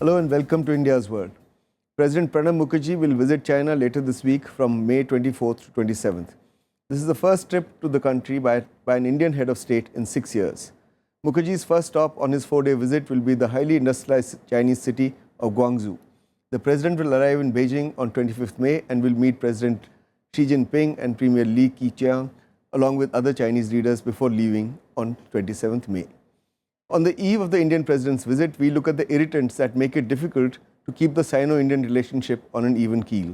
Hello and welcome to India's World. President Pranab Mukherjee will visit China later this week from May 24th to 27th. This is the first trip to the country by an Indian head of state in 6 years. Mukherjee's first stop on his 4-day visit will be the highly industrialized Chinese city of Guangzhou. The president will arrive in Beijing on 25th May and will meet President Xi Jinping and Premier Li Keqiang along with other Chinese leaders before leaving on 27th May. On the eve of the Indian president's visit, we look at the irritants that make it difficult to keep the Sino-Indian relationship on an even keel.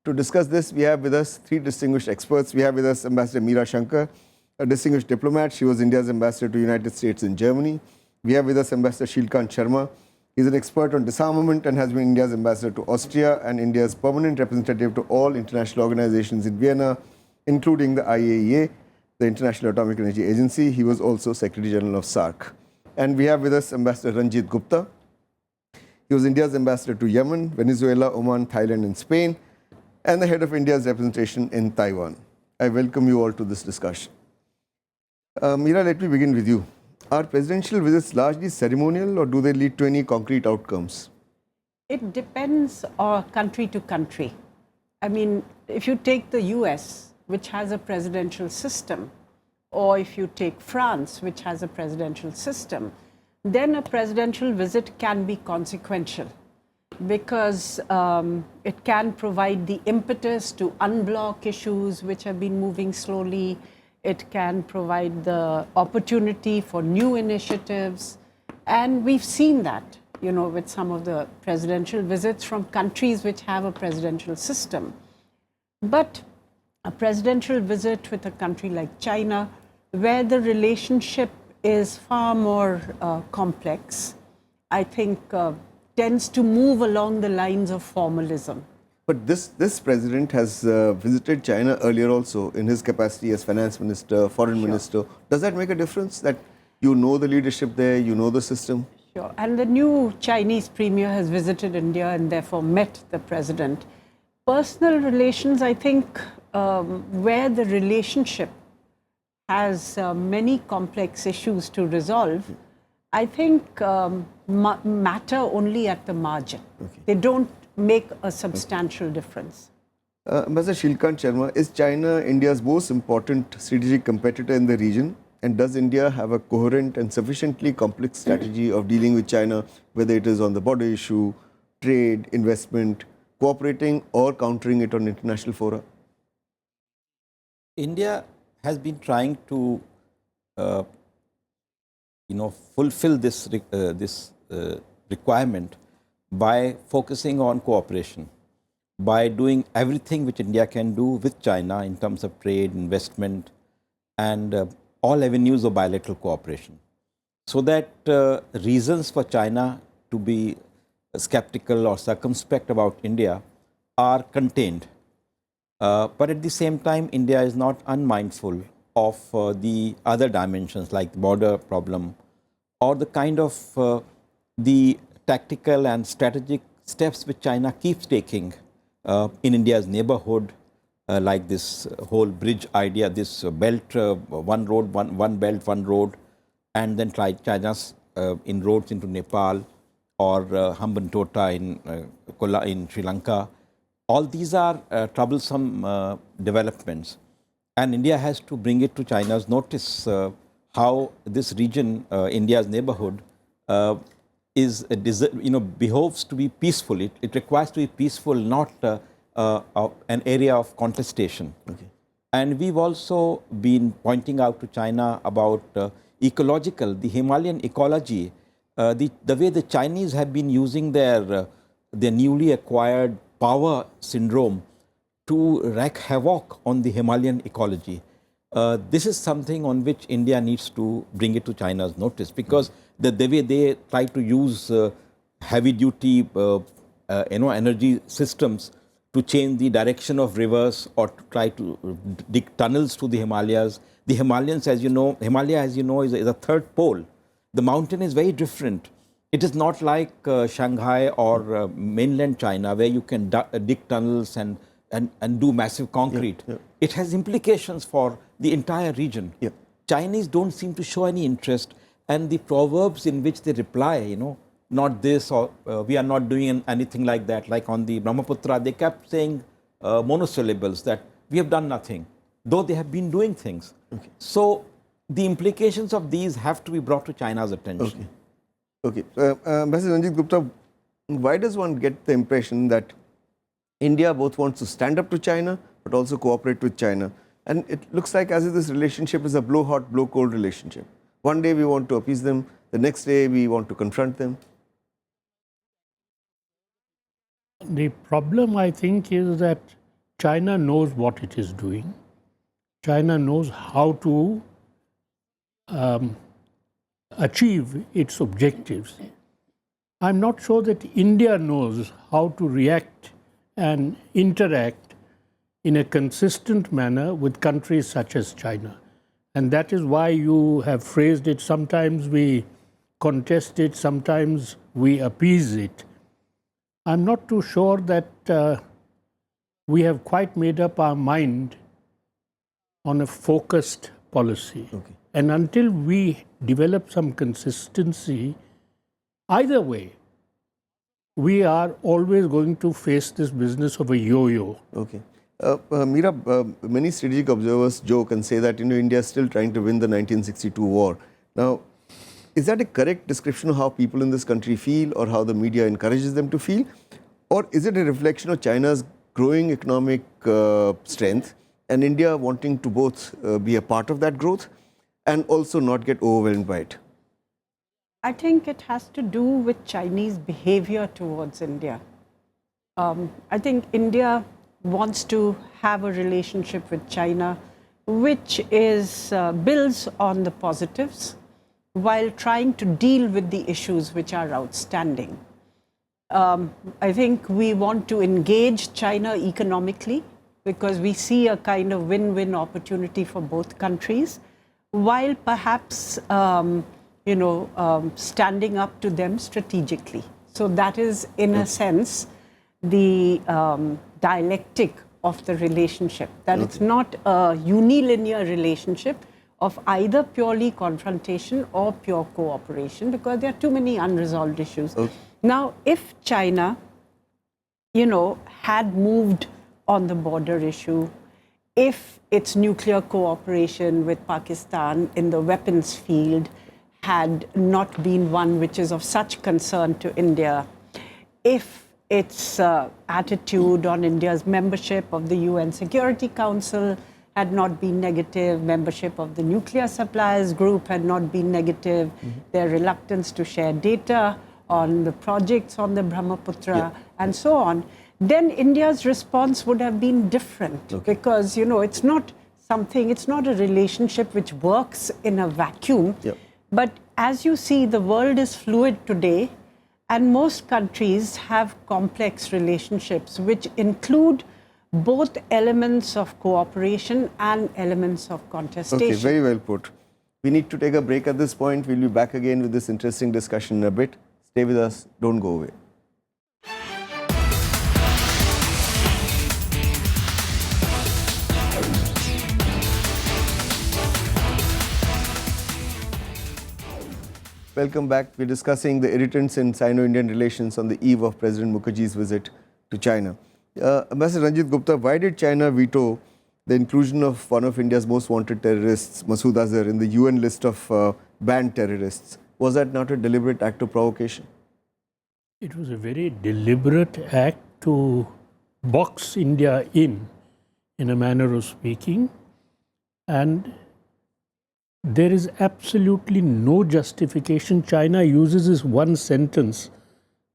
To discuss this, we have with us three distinguished experts. We have with us Ambassador Meera Shankar, a distinguished diplomat. She was India's ambassador to the United States and Germany. We have with us Ambassador Sheel Sharma. He is an expert on disarmament and has been India's ambassador to Austria and India's permanent representative to all international organizations in Vienna, including the IAEA, the International Atomic Energy Agency. He was also Secretary General of SAARC. And we have with us Ambassador Ranjit Gupta. He was India's ambassador to Yemen, Venezuela, Oman, Thailand, and Spain, and the head of India's representation in Taiwan. I welcome you all to this discussion. Meera, let me begin with you. Are presidential visits largely ceremonial or do they lead to any concrete outcomes? It depends on country to country. I mean, if you take the US, which has a presidential system, or if you take France, which has a presidential system, then a presidential visit can be consequential because it can provide the impetus to unblock issues which have been moving slowly. It can provide the opportunity for new initiatives. And we've seen that, you know, with some of the presidential visits from countries which have a presidential system. But a presidential visit with a country like China, where the relationship is far more complex, I think tends to move along the lines of formalism. But this president has visited China earlier also in his capacity as finance minister, foreign minister. Does that make a difference that you know the leadership there, you know the system? Sure. And the new Chinese premier has visited India and therefore met the president. Personal relations, I think, where the relationship has many complex issues to resolve, I think matter only at the margin. Okay. They don't make a substantial difference. Ambassador Sheel Sharma, is China India's most important strategic competitor in the region? And does India have a coherent and sufficiently complex strategy of dealing with China, whether it is on the border issue, trade, investment, cooperating or countering it on international fora? India has been trying to, fulfill this requirement by focusing on cooperation, by doing everything which India can do with China in terms of trade, investment, and all avenues of bilateral cooperation, so that reasons for China to be skeptical or circumspect about India are contained. But at the same time, India is not unmindful of the other dimensions like the border problem or the kind of the tactical and strategic steps which China keeps taking in India's neighborhood, like this whole bridge idea, this belt, one road, one belt, one road, and then try China's inroads into Nepal or Hambantota in Sri Lanka. All these are troublesome developments, and India has to bring it to China's notice how this region, India's neighborhood, behoves to be peaceful. It requires to be peaceful, not an area of contestation. Okay. And we've also been pointing out to China about the Himalayan ecology, the way the Chinese have been using their newly acquired power syndrome to wreak havoc on the Himalayan ecology. This is something on which India needs to bring it to China's notice, because the way they try to use heavy-duty energy systems to change the direction of rivers or to try to dig tunnels to the Himalayas. The Himalayas, as you know, is a third pole. The mountain is very different. It is not like Shanghai or mainland China, where you can dig tunnels and do massive concrete. Yeah, yeah. It has implications for the entire region. Yeah. Chinese don't seem to show any interest, and the proverbs in which they reply, not this, or we are not doing anything like that. Like on the Brahmaputra, they kept saying monosyllables that we have done nothing, though they have been doing things. Okay. So the implications of these have to be brought to China's attention. Okay. Mr. Ranjit Gupta, why does one get the impression that India both wants to stand up to China but also cooperate with China? And it looks like as if this relationship is a blow hot, blow cold relationship. One day we want to appease them, the next day we want to confront them. The problem, I think, is that China knows what it is doing. China knows how to achieve its objectives. I'm not sure that India knows how to react and interact in a consistent manner with countries such as China. And that is why you have phrased it, sometimes we contest it, sometimes we appease it. I'm not too sure that we have quite made up our mind on a focused policy. Okay. And until we develop some consistency, either way, we are always going to face this business of a yo-yo. Okay. Meera, many strategic observers joke and say that India is still trying to win the 1962 war. Now, is that a correct description of how people in this country feel or how the media encourages them to feel? Or is it a reflection of China's growing economic strength and India wanting to both be a part of that growth and also not get overwhelmed by it? I think it has to do with Chinese behavior towards India. I think India wants to have a relationship with China which is builds on the positives while trying to deal with the issues which are outstanding. I think we want to engage China economically because we see a kind of win-win opportunity for both countries, while perhaps standing up to them strategically. So that is, in a sense, the dialectic of the relationship, that it's not a unilinear relationship of either purely confrontation or pure cooperation, because there are too many unresolved issues. Now, if China, had moved on the border issue, if its nuclear cooperation with Pakistan in the weapons field had not been one which is of such concern to India, if its attitude on India's membership of the UN Security Council had not been negative, membership of the nuclear suppliers group had not been negative, their reluctance to share data on the projects on the Brahmaputra and so on, then India's response would have been different because, it's not a relationship which works in a vacuum. But as you see, the world is fluid today, and most countries have complex relationships which include both elements of cooperation and elements of contestation. Okay, very well put. We need to take a break at this point. We'll be back again with this interesting discussion in a bit. Stay with us. Don't go away. Welcome back. We're discussing the irritants in Sino-Indian relations on the eve of President Mukherjee's visit to China. Ambassador Ranjit Gupta, why did China veto the inclusion of one of India's most wanted terrorists, Masood Azhar, in the UN list of banned terrorists? Was that not a deliberate act of provocation? It was a very deliberate act to box India in a manner of speaking, and there is absolutely no justification. China uses this one sentence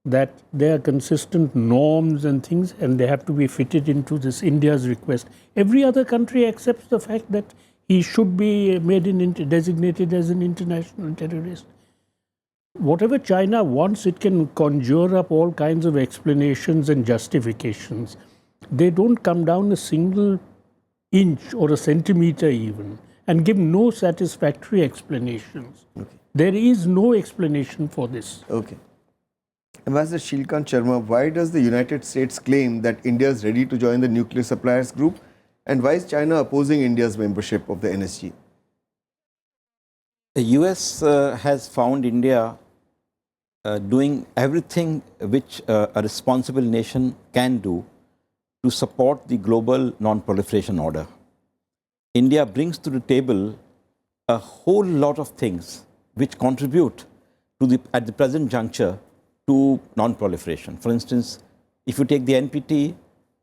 that there are consistent norms and things, and they have to be fitted into this India's request. Every other country accepts the fact that he should be designated as an international terrorist. Whatever China wants, it can conjure up all kinds of explanations and justifications. They don't come down a single inch or a centimeter even, and give no satisfactory explanations. There is no explanation for this. Ambassador Sharma, why does the United States claim that India is ready to join the nuclear suppliers group, and why is China opposing India's membership of the NSG? The US has found India doing everything which a responsible nation can do to support the global non-proliferation order. India brings to the table a whole lot of things which contribute to at the present juncture to non-proliferation. For instance, if you take the NPT,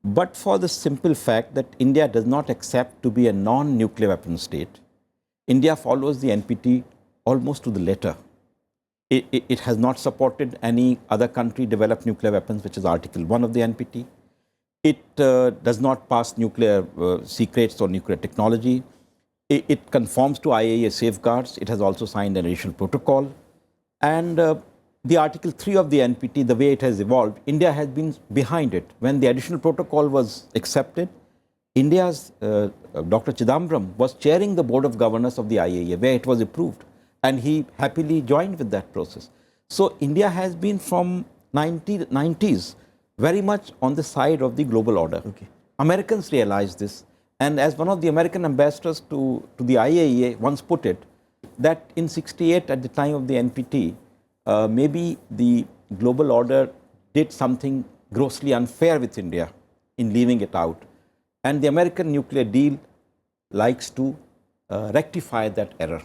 but for the simple fact that India does not accept to be a non-nuclear weapon state, India follows the NPT almost to the letter. It has not supported any other country develop nuclear weapons, which is Article 1 of the NPT. It does not pass nuclear secrets or nuclear technology. It conforms to IAEA safeguards. It has also signed an additional protocol. And the Article 3 of the NPT, the way it has evolved, India has been behind it. When the additional protocol was accepted, India's Dr. Chidambaram was chairing the Board of Governors of the IAEA, where it was approved. And he happily joined with that process. So India has been from 90s very much on the side of the global order. Okay. Americans realized this. And as one of the American ambassadors to the IAEA once put it, that in 68 at the time of the NPT, maybe the global order did something grossly unfair with India in leaving it out. And the American nuclear deal likes to rectify that error.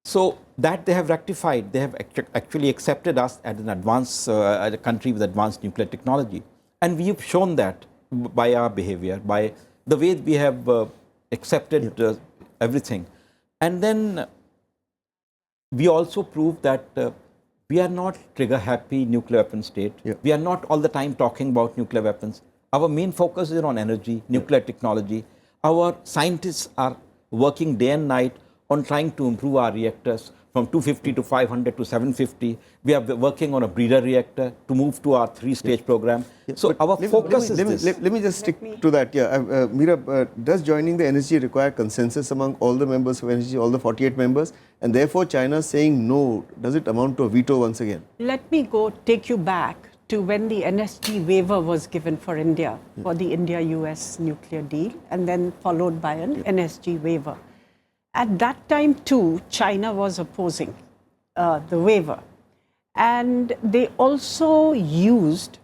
So that they have rectified, they have actually accepted us as an advanced a country with advanced nuclear technology. And we have shown that by our behavior, by the way we have accepted everything. And then we also proved that we are not trigger-happy nuclear weapon state. We are not all the time talking about nuclear weapons. Our main focus is on energy, nuclear technology. Our scientists are working day and night on trying to improve our reactors from 250 to 500 to 750. We are working on a breeder reactor to move to our three-stage program. So our focus is this. Let me just stick to that. Meera, does joining the NSG require consensus among all the members of NSG, all the 48 members? And therefore, China saying no, does it amount to a veto once again? Let me take you back to when the NSG waiver was given for India, for the India-US nuclear deal, and then followed by an NSG waiver. At that time too, China was opposing the waiver. And they also used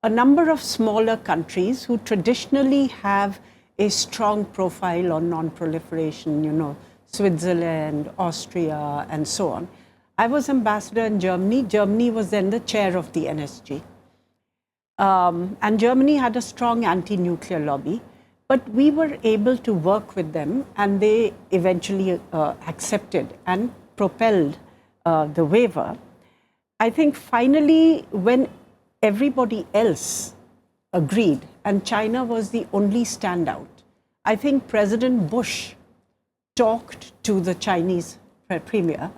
a number of smaller countries who traditionally have a strong profile on non-proliferation, you know, Switzerland, Austria, and so on. I was ambassador in Germany. Germany was then the chair of the NSG. And Germany had a strong anti-nuclear lobby. But we were able to work with them, and they eventually accepted and propelled the waiver. I think finally, when everybody else agreed, and China was the only standout, I think President Bush talked to the Chinese premier,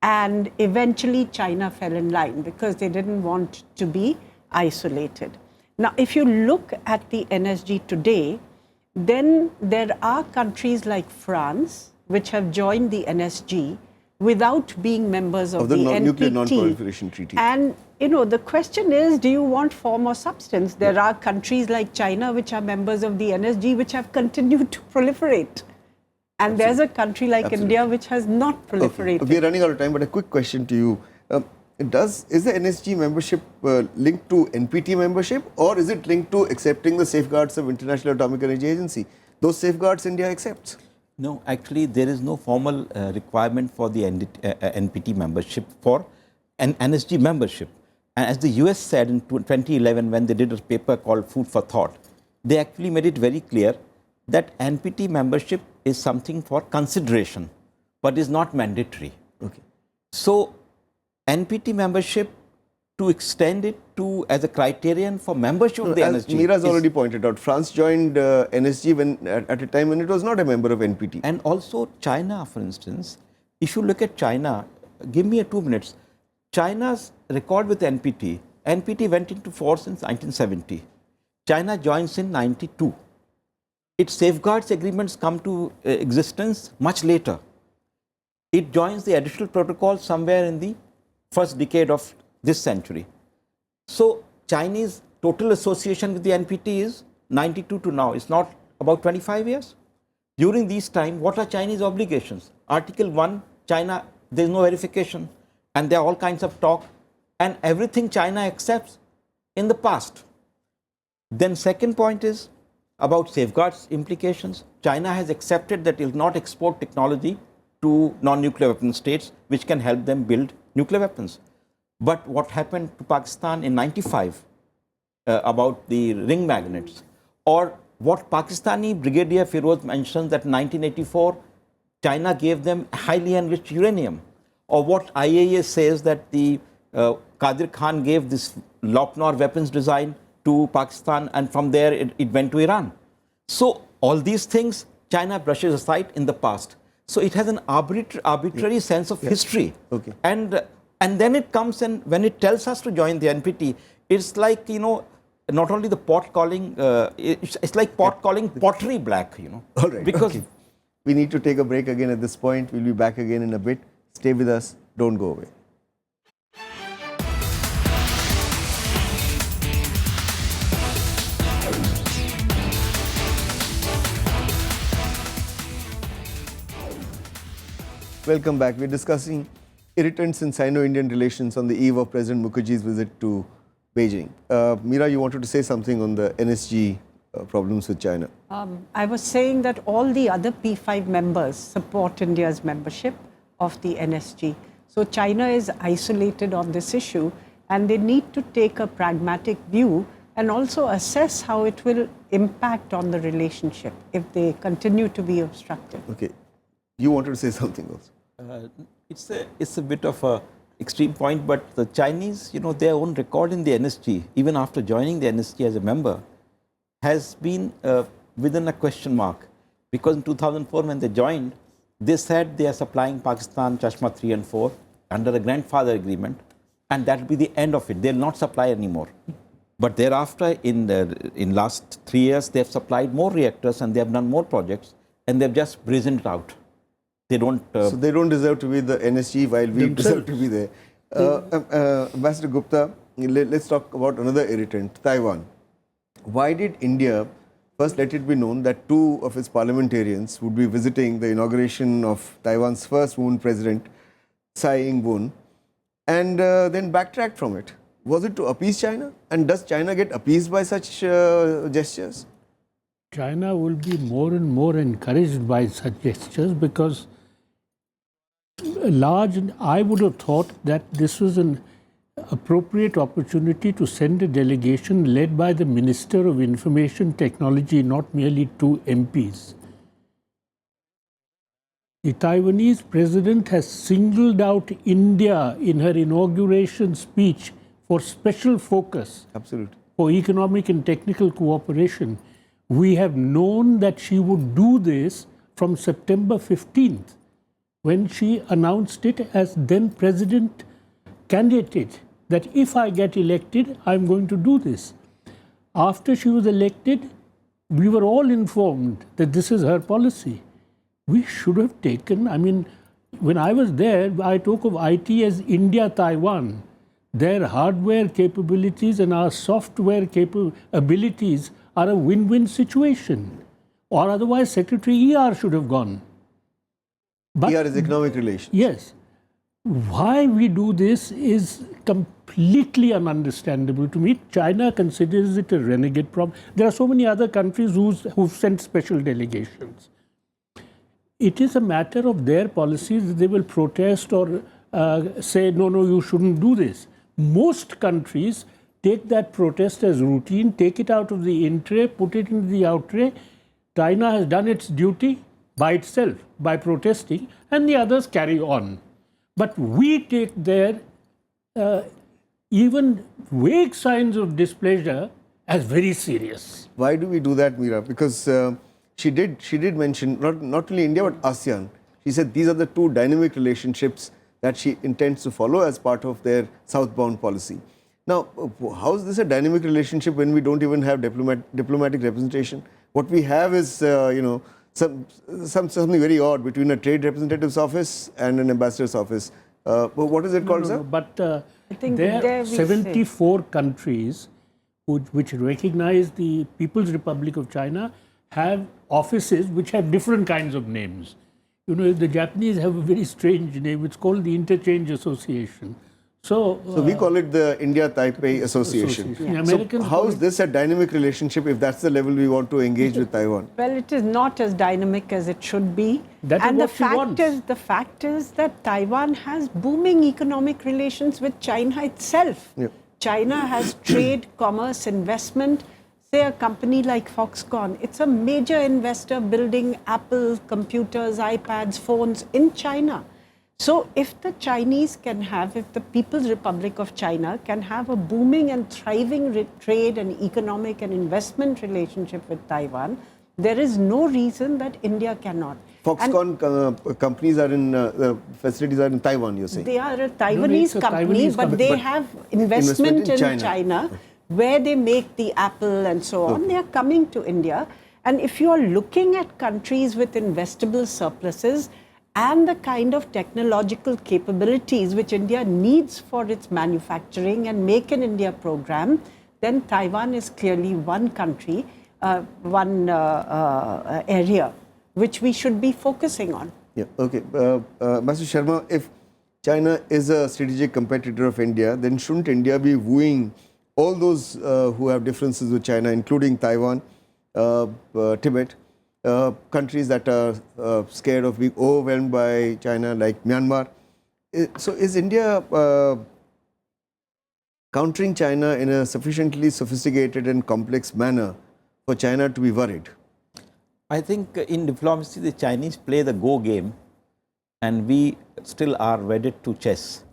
and eventually China fell in line because they didn't want to be isolated. Now, if you look at the NSG today, then there are countries like France, which have joined the NSG without being members of the NPT. Nuclear Non-Proliferation Treaty. And, you know, the question is, do you want form or substance? There are countries like China, which are members of the NSG, which have continued to proliferate. And there's a country like India, which has not proliferated. Okay. We are running out of time, but a quick question to you. Is the NSG membership linked to NPT membership, or is it linked to accepting the safeguards of International Atomic Energy Agency? Those safeguards India accepts? No, actually there is no formal requirement for the NPT membership for an NSG membership. And as the US said in 2011 when they did a paper called Food for Thought, they actually made it very clear that NPT membership is something for consideration, but is not mandatory. Okay. So NPT membership, to extend it to as a criterion for membership of the as NSG. Meera's already pointed out, France joined NSG at a time when it was not a member of NPT. And also China, for instance, if you look at China, give me 2 minutes. China's record with NPT, NPT went into force in 1970. China joins in 92. Its safeguards agreements come to existence much later. It joins the additional protocol somewhere in the first decade of this century. So Chinese total association with the NPT is 92 to now. It's not about 25 years. During these time, what are Chinese obligations? Article 1, China, there is no verification. And there are all kinds of talk and everything China accepts in the past. Then second point is about safeguards implications. China has accepted that it will not export technology to non-nuclear weapon states which can help them build nuclear weapons. But what happened to Pakistan in 95 about the ring magnets, or what Pakistani Brigadier Firoz mentions that in 1984 China gave them highly enriched uranium, or what IAEA says that the Qadir Khan gave this Lopnor weapons design to Pakistan, and from there it went to Iran. So all these things China brushes aside in the past. So it has an arbitrary sense of history. Okay. And then it comes, and when it tells us to join the NPT, it's like, you know, not only the pot calling, it's like pot calling pottery black, you know. All right. Because okay. We need to take a break again at this point. We'll be back again in a bit. Stay with us. Don't go away. Welcome back. We're discussing irritants in Sino-Indian relations on the eve of President Mukherjee's visit to Beijing. Meera, you wanted to say something on the NSG problems with China. I was saying that all the other P5 members support India's membership of the NSG. So China is isolated on this issue, and they need to take a pragmatic view and also assess how it will impact on the relationship if they continue to be obstructive. Okay. You wanted to say something also. it's a bit of a extreme point, but the Chinese, you know, their own record in the NSG, even after joining the NSG as a member, has been within a question mark. Because in 2004, when they joined, they said they are supplying Pakistan Chashma 3 and 4 under a grandfather agreement, and that will be the end of it. They'll not supply anymore. But thereafter, in last 3 years, they have supplied more reactors and they have done more projects, and they've just brazened it out. They don't. So they don't deserve to be the NSG while we deserve to be there. Ambassador Gupta, let's talk about another irritant, Taiwan. Why did India first let it be known that 2 of its parliamentarians would be visiting the inauguration of Taiwan's first woman president, Tsai Ing-wen, and then backtrack from it? Was it to appease China? And does China get appeased by such gestures? China will be more and more encouraged by such gestures because I would have thought that this was an appropriate opportunity to send a delegation led by the Minister of Information Technology, not merely 2 MPs. The Taiwanese president has singled out India in her inauguration speech for special focus. Absolutely. For economic and technical cooperation. We have known that she would do this from September 15th, when she announced it as then president candidate, that if I get elected, I'm going to do this. After she was elected, we were all informed that this is her policy. We should have taken, I mean, when I was there, I talk of IT as India-Taiwan. Their hardware capabilities and our software capabilities are a win-win situation. Or otherwise, Secretary ER should have gone. But ER is economic relations. yes. Why we do this is completely ununderstandable to me. China considers it a renegade problem. There are so many other countries who've sent special delegations. It is a matter of their policies. They will protest or say, no, you shouldn't do this. Most countries take that protest as routine, take it out of the in-tray, put it into the out-tray. China has done its duty by itself, by protesting, and the others carry on. But we take their even vague signs of displeasure as very serious. Why do we do that, Meera? Because she did mention not only India but ASEAN. She said these are the 2 dynamic relationships that she intends to follow as part of their southbound policy. Now, how is this a dynamic relationship when we don't even have diplomatic representation? What we have is, something very odd between a trade representative's office and an ambassador's office. What is it called, sir? But I think there are 74 countries which recognize the People's Republic of China have offices which have different kinds of names. You know, the Japanese have a very strange name. It's called the Interchange Association. So, So we call it the India-Taipei Association. Association. Yeah. The Americans So how call is it- this a dynamic relationship if that's the level we want to engage with Taiwan? Well, it is not as dynamic as it should be. That is and what she wants. the fact is that Taiwan has booming economic relations with China itself. Yeah. China has trade, commerce, investment. Say a company like Foxconn, it's a major investor building Apple computers, iPads, phones in China. So if the Chinese can have, if the People's Republic of China can have a booming and thriving trade and economic and investment relationship with Taiwan, there is no reason that India cannot. Foxconn companies are in, facilities are in Taiwan, you're saying? They are a it's Taiwanese a company, Taiwanese but company. they But have investment in in China. China where they make the Apple and so on. They are coming to India. And if you are looking at countries with investable surpluses and the kind of technological capabilities which India needs for its manufacturing and Make in India program, then Taiwan is clearly one country, one area which we should be focusing on. Yeah, okay. Master Sharma, if China is a strategic competitor of India, then shouldn't India be wooing all those who have differences with China, including Taiwan, Tibet, countries that are scared of being overwhelmed by China, like Myanmar? So is India countering China in a sufficiently sophisticated and complex manner for China to be worried? I think in diplomacy, the Chinese play the go game, and we still are wedded to chess.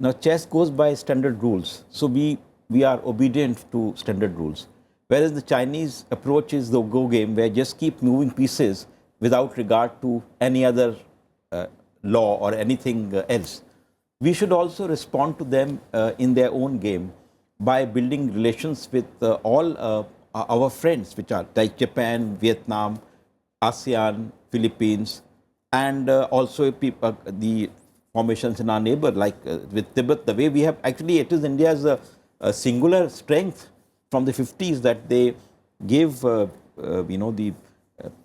Now, chess goes by standard rules, so we are obedient to standard rules. Whereas the Chinese approach is the go game, where just keep moving pieces without regard to any other law or anything else. We should also respond to them in their own game by building relations with all our friends, which are like Japan, Vietnam, ASEAN, Philippines, and also the formations in our neighbor, like with Tibet. The way we have, actually, it is India's a singular strength from the 50s that they gave, the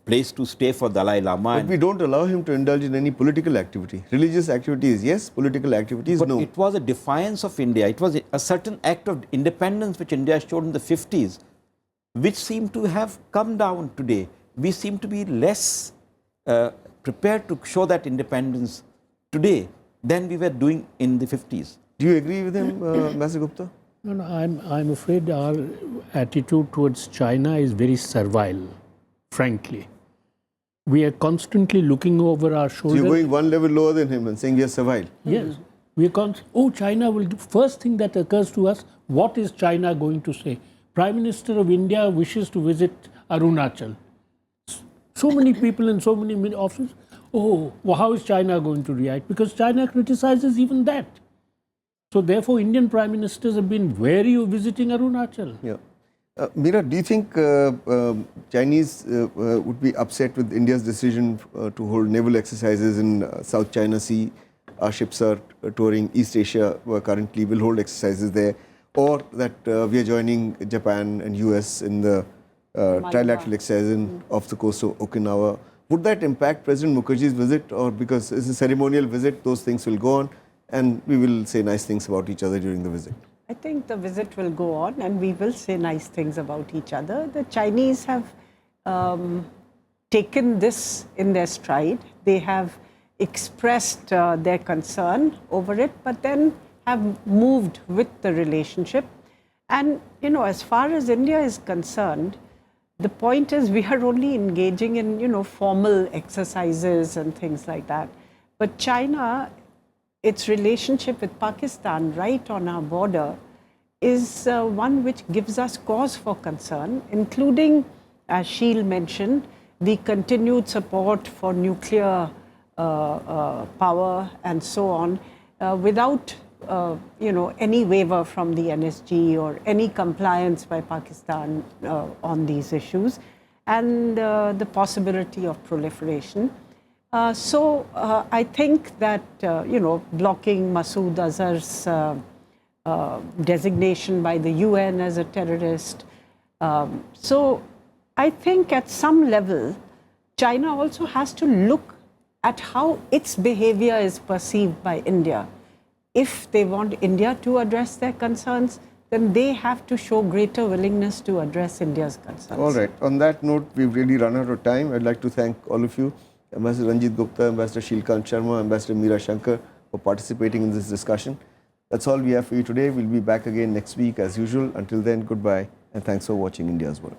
place to stay for Dalai Lama. But we don't allow him to indulge in any political activity. Religious activities, yes. Political activities, But no. it was a defiance of India. It was a certain act of independence which India showed in the 50s, which seemed to have come down today. We seem to be less prepared to show that independence today than we were doing in the 50s. Do you agree with him, Master Gupta? No, I'm afraid our attitude towards China is very servile, frankly. We are constantly looking over our So shoulder. you're going one level lower than him and saying we are servile. Yes. We are China will do. First thing that occurs to us, what is China going to say? Prime Minister of India wishes to visit Arunachal. So many people in so many offices. Oh, well, how is China going to react? Because China criticizes even that. So therefore, Indian prime ministers have been wary of visiting Arunachal. Yeah. Meera, do you think Chinese would be upset with India's decision to hold naval exercises in South China Sea? Our ships are touring East Asia currently, will hold exercises there. Or that we are joining Japan and US in the trilateral exercise off the coast of Okinawa. Would that impact President Mukherjee's visit, or because it's a ceremonial visit, those things will go on and we will say nice things about each other during the visit? I think the visit will go on and we will say nice things about each other. The Chinese have taken this in their stride. They have expressed their concern over it, but then have moved with the relationship. And, as far as India is concerned, the point is we are only engaging in, formal exercises and things like that. But China, its relationship with Pakistan right on our border is one which gives us cause for concern, including, as Sheel mentioned, the continued support for nuclear power and so on, without any waiver from the NSG or any compliance by Pakistan on these issues, and the possibility of proliferation. So I think that, blocking Masood Azhar's designation by the UN as a terrorist. So I think at some level, China also has to look at how its behavior is perceived by India. if they want India to address their concerns, then they have to show greater willingness to address India's concerns. All right. On that note, we've really run out of time. I'd like to thank all of you, Ambassador Ranjit Gupta, Ambassador Sheel Sharma, Ambassador Meera Shankar, for participating in this discussion. That's all we have for you today. We'll be back again next week as usual. Until then, goodbye and thanks for watching India's World.